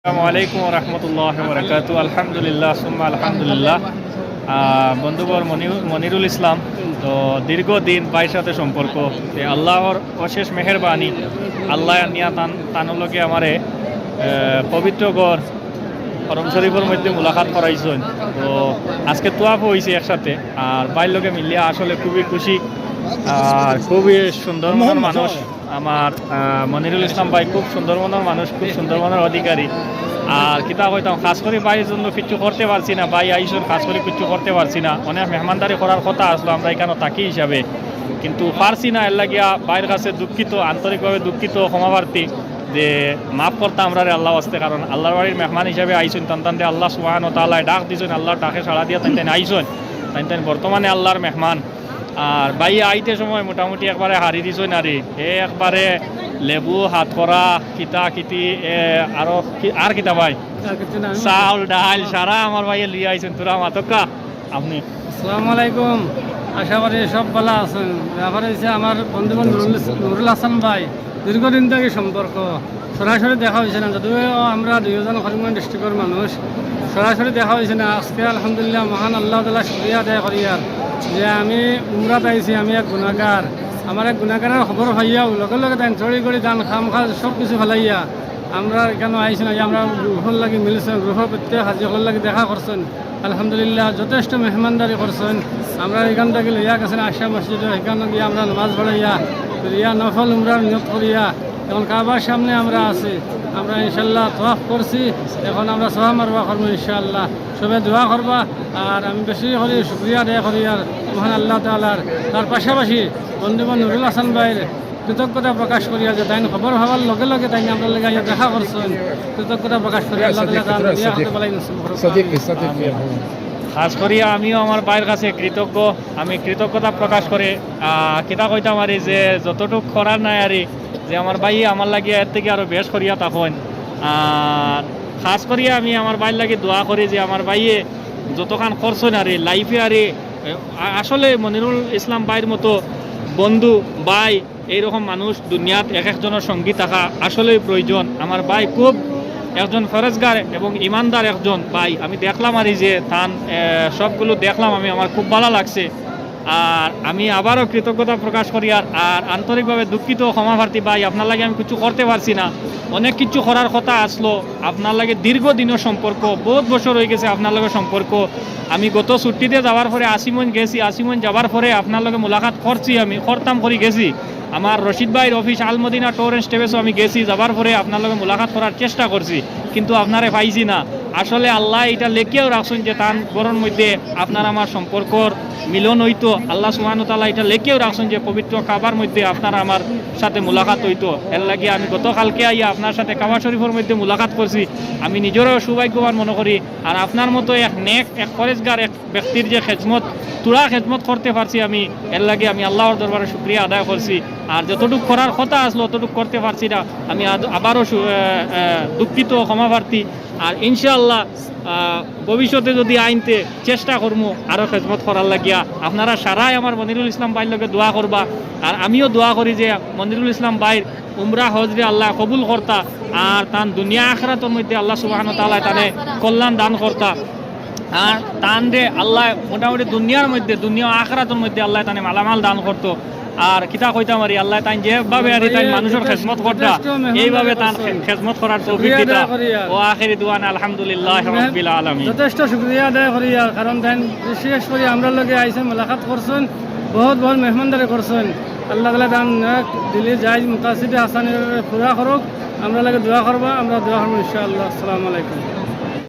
আসসালামু আলাইকুম রহমতুল্লাহ বরকাতু। আলহামদুলিল্লাহ সুম্মা আলহামদুলিল্লাহ। বন্ধুবর মনিরুল ইসলাম, তো দীর্ঘদিন ভাইয়ের সাথে সম্পর্ক, আল্লাহর অশেষ মেহেরবানি, আল্লাহ নিয়া তানলকে আমারে পবিত্র গড় হরম শরীফের মধ্যে মুলাকাত করাইছেন। তো আজকে তোয়াফ হয়েছে একসাথে, আর বাইর লোকে মিলিয়ে আসলে খুবই খুশি আর খুবই সুন্দর মনের মানুষ। আমার মনিরুল ইসলাম ভাই খুব সুন্দর মনের মানুষ, খুব সুন্দর মনের অধিকারী। আর কিতা কইতাম, খাস করে ভাইয়ের জন্য কিছু করতে পারছি না, ভাই আইসন খাস করে কিছু করতে পারছি না। অনেক মেহমানদারি করার কথা আসলো আমরা এখানে থাকি হিসাবে, কিন্তু পারছি না। এর লাগিয়া ভাইয়ের কাছে দুঃখিত, আন্তরিকভাবে দুঃখিত, ক্ষমাপ্রার্থী যে মাফ করতে আমরা আল্লাহ আসতে। কারণ আল্লাহর বাড়ির মেহমান হিসাবে আইসুন, তান্তানতে আল্লাহ সুবহানাহু ওয়া তাআলা ডাক দিয়েছেন, আল্লাহর ডাকে সাড়া দিয়া তাই আইসুন, তাই বর্তমানে আল্লাহর মেহমান। আর ভাই আইতে সময় মোটামুটি একবারে হারি দিছ নারী, একবারে লেবু হাত করা কিতা কিতি আর কিতা ভাই চাউল ডাল সারা আমার ভাইয়ে লিয়ে আইছেন। তোরা মাতকা আপনি। আসসালামু আলাইকুম, আশা করি সব ভালো আছেন। ব্যাপার হয়েছে আমার বন্ধু নুরুল হাসান ভাই, দীর্ঘদিন থেকে সম্পর্ক, সরাসরি দেখা হয়েছে না। যদিও আমরা দুইজন করিমগঞ্জ ডিস্ট্রিক্টের মানুষ, সরাসরি দেখা হয়েছে না। আজকে আলহামদুলিল্লাহ মহান আল্লাহ তাআলা শুকরিয়া আদায় করি আর যে আমি উমরাত আইছি। আমি এক গুণাগার, আমার এক গুণাগারের খবর ভাইয়াও লগে লগে তাই চড়ি করে দান খাম খা সব কিছু ফেলাইয়া আমরা কেন আইছি না, যে আমরা গ্রুপের লাগি মিলছেন, গ্রুপের প্রত্যেক হাজির লাগি দেখা করছেন। আলহামদুলিল্লাহ যথেষ্ট মেহমানদারি করছেন। আমরা এখান থেকে লইয়া গেছেন আশা মসজিদে, এখানে গিয়ে আমরা নামাজ পড়াইয়া রিয়া নফল উমরার নিয়ত করিয়া এখন কাবার সামনে আমরা আছি। আমরা ইনশাল্লাহ তোয়াফ করছি, এখন আমরা সোহা মারবা করবো ইনশাআল্লাহ। সবে দোয়া করবা আর আমি বেশি করি শুক্রিয়া আদায় করি আর মহান আল্লাহ তাআলার। তার পাশাপাশি বন্ধুবান নুরুল হাসান ভাইয়ের কৃতজ্ঞতা প্রকাশ করিয়া যে তাই খবর হওয়ার লগে লগে তাই আমরা লেগে দেখা করছেন, কৃতজ্ঞতা প্রকাশ করি আল্লাহ খাস করিয়া আমিও আমার ভাইয়ের কাছে কৃতজ্ঞ। আমি কৃতজ্ঞতা প্রকাশ করে কিতা কইতাম আরি যে যতটুক করার নাই আরি যে আমার ভাই আমার লাগিয়ে এর থেকে আরো বেশ করিয়া তখন। আর খাস করিয়া আমি আমার ভাইয়ের লাগে দোয়া করি যে আমার ভাইয়ে যতখান করছেন আরে লাইফে আরে আসলে মনিরুল ইসলাম ভাইয়ের মতো বন্ধু ভাই এইরকম মানুষ দুনিয়াত এক একজনের সঙ্গী থাকা আসলেই প্রয়োজন। আমার ভাই খুব একজন ফরজগার এবং ইমানদার একজন ভাই। আমি দেখলাম আর যে তান সবগুলো দেখলাম, আমার খুব ভালো লাগছে। আর আমি আবারও কৃতজ্ঞতা প্রকাশ করি আর আন্তরিকভাবে দুঃখিত, ক্ষমাপ্রার্থী ভাই। আপনার লাগে আমি কিছু করতে পারছি না, অনেক কিছু করার কথা আসলো। আপনার লাগে দীর্ঘদিনের সম্পর্ক, বহুত বছর হয়ে গেছে আপনার লগে সম্পর্ক। আমি গত ছুটিতে যাওয়ার পরে আসিমগঞ্জ গেছি, আসিমগঞ্জ যাওয়ার পরে আপনার লগে মোলাকাত করছি, আমি করতাম করি গেছি। আমার রশিদ ভাইয়ের অফিস আলমদিনা টোর অ্যান্ড স্টেভেসও আমি গেছি, যাবার পরে আপনার লগে মোলাকাত করার চেষ্টা করছি, কিন্তু আপনারে পাইছি না। আসলে আল্লাহ এটা লেখেও রাখছেন যে তার গরর মধ্যে আপনার আমার সম্পর্কর মিলন হইতো। আল্লাহ সুবহানাহু ওয়া তাআলা এটা লেখেও রাখছেন যে পবিত্র কাবার মধ্যে আপনার আমার সাথে মোলাকাত হইতো। এর লাগে আমি গতকালকে আইয়া আপনার সাথে কাবা শরীফের মধ্যে মোলাকাত করছি। আমি নিজেরও সৌভাগ্যবান মনে করি। আর আপনার মতো এক নেক, এক ফরেজগার এক ব্যক্তির যে খেদমত, তুলা খেদমত করতে পারছি আমি, এর লাগে আমি আল্লাহর দরবারে শুকরিয়া আদায় করছি। আর যতটুকু করার কথা আসলো ততটুকু করতে পারছি না, আমি আবারও দুঃখিত, ক্ষমাপ্রার্থী। আর ইনশাআল্লাহ ভবিষ্যতে যদি আইনতে চেষ্টা করবো আরও খেদমত করার লাগিয়া। আপনারা সারাই আমার মনিরুল ইসলাম ভাইয়ের লগে দোয়া করবা। আর আমিও দোয়া করি যে মনিরুল ইসলাম ভাইয়ের উমরা হজরে আল্লাহ কবুল করতা, আর তান দুনিয়া আখরাতের মধ্যে আল্লাহ সুবহানাহু ওয়া তাআলা তানে কল্যাণ দান করতা। আর তান রে আল্লাহ মোটামুটি দুনিয়ার মধ্যে, দুনিয়া আখরাতের মধ্যে আল্লাহ তানে মালামাল দান করতো। আর কিতা কইতাম আরি আল্লাহ তাই যেভাবে আর তাই মানুষের খেদমত করতা, এইভাবে তার খেদমত করার তৌফিক দিতা। ও আখিরি দুআনা আলহামদুলিল্লাহি রাব্বিল আলামিন। যথেষ্ট শুকরিয়া আদায় করি। কারণ তাই বিশেষ করে আমরা লগে আইছেন, মোলাকাত করছেন, বহুত বহুত মেহমানদারি করছেন। আল্লাহ তাআলা তান দিলে যাই মুকাসিদে হাসানের পুরা করুক। আমরা লাগে দোয়া করবা, আমরা দোয়া করব ইনশাআল্লাহ। আসসালামু আলাইকুম।